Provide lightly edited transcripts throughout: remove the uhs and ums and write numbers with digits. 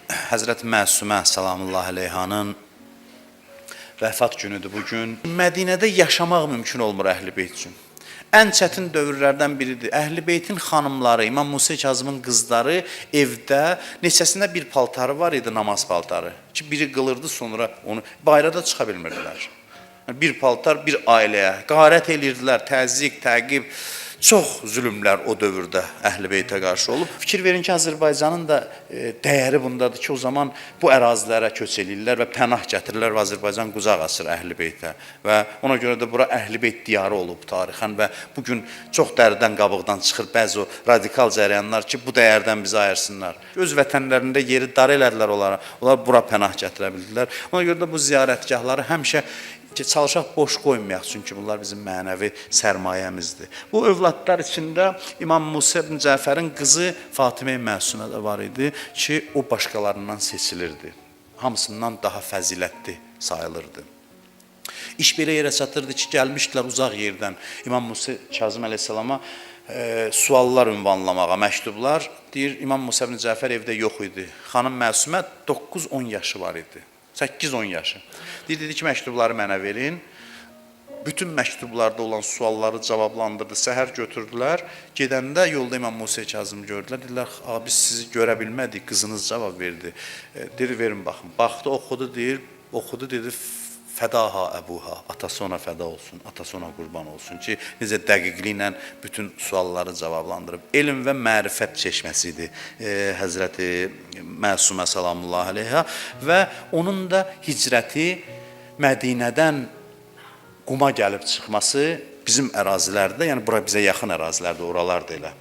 Həzrət Məsumə salamullahi aleyhanın vəfat günüdür bugün. Mədinədə yaşamaq mümkün olmur Əhl-i Beyt üçün. Ən çətin dövrlərdən biridir. Əhl-i Beytin xanımları, İmam Musa Kazımın qızları evdə neçəsində bir paltarı var idi, namaz paltarı. Ki biri qılırdı, sonra onu bayrada çıxa bilmirdilər. Bir paltar bir ailəyə qarət edirdilər, təzyiq, təqib. Çox zülümlər o dövrdə Əhl-i Beytə qarşı olub. Fikir verin ki, Azərbaycanın da dəyəri bundadır ki, o zaman bu ərazilərə köç eləyirlər və pənah gətirirlər və Azərbaycan qucaq açır Əhl-i Beytə. Və ona görə də bura Əhl-i Beyt diyarı olub tarixən və bugün çox dəridən qabıqdan çıxır bəzi o radikal cərəyanlar ki, bu dəyərdən bizi ayırsınlar. Öz vətənlərində yeri dar elədilər onlara, onlar bura pənah gətirə bildilər. Ona görə də bu ziyarətgahları həmişə çalışaq boş qoymayaq, çünki bunlar bizim mənəvi sərmayəmizdir. Bu övladlar içində İmam Musa ibn Cəfərin qızı Fatimə Məsumə də var idi ki, o başqalarından seçilirdi. Hamısından daha fəzilətli sayılırdı. İş belə yerə çatırdı ki, gəlmişdilər uzaq yerdən İmam Musa Kazım əleyhissalama suallar ünvanlamağa, məktublar. Deyir, İmam Musa ibn Cəfər evdə yox idi. Xanım Məsumə 9-10 yaşı var idi. 8-10 yaşı. Dedi ki, məktubları mənə verin. Bütün məktublarda olan sualları cavablandırdı. Səhər götürdülər. Gedəndə yolda İmam Musa Kazım gördülər. Dedilər, biz sizi görə bilmədik, qızınız cavab verdi. Dedi, verin baxın. Baxdı, oxudu, dedi, fədaha əbuha, atası ona fəda olsun, atası ona qurban olsun ki, necə dəqiqliklə bütün sualları cavablandırıb. Elm və mərifət çeşməsidir Həzrəti Məsumə salamullahi aleyha və onun da hicrəti Mədinədən Quma gəlib çıxması bizim ərazilərdə, yəni bura bizə yaxın ərazilərdə, oralarda elə.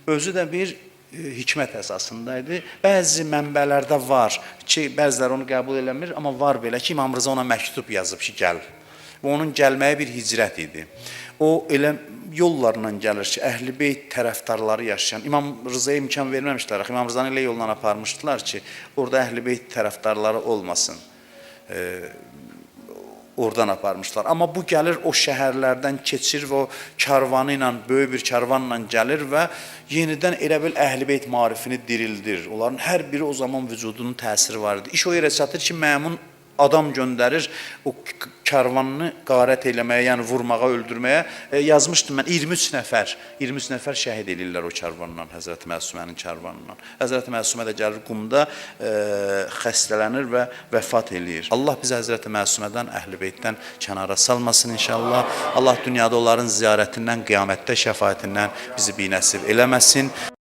Özü də bir hikmət əsasındaydı. Bəzi mənbələrdə var ki, bəziləri onu qəbul eləmir, amma var belə ki, İmam Rıza ona məktub yazıb ki, gəl. Və onun gəlməyi bir hicrət idi. O elə yollarla gəlir ki, Əhl-i Beyt tərəfdarları yaşayan, İmam Rıza'ya imkan verməmişlər. İmam Rıza'nı elə yoldan aparmışdılar ki, orada Əhl-i Beyt tərəfdarları olmasın. Oradan aparmışlar. Amma bu gəlir o şəhərlərdən keçir və o karvanı ilə, böyük bir karvanla gəlir və yenidən elə bil Əhl-i Beyt marifini dirildir. Onların hər biri o zaman vücudunun təsiri var idi. İş o yerə çatır ki, məmun adam göndərir o karvanını qarət eləməyə, yəni vurmağa, öldürməyə. Yazmışdım mən 23 nəfər şəhid edirlər o karvanla, Həzrəti Məsumənin karvanından. Həzrəti Məsumə də gəlir qumda xəstələnir və vəfat eləyir. Allah bizi Həzrəti Məsumədən, Əhl-i Beytdən kənara salmasın inşallah. Allah dünyada onların ziyarətindən, qiyamətdə şəfaətindən bizi binəsib eləməsin.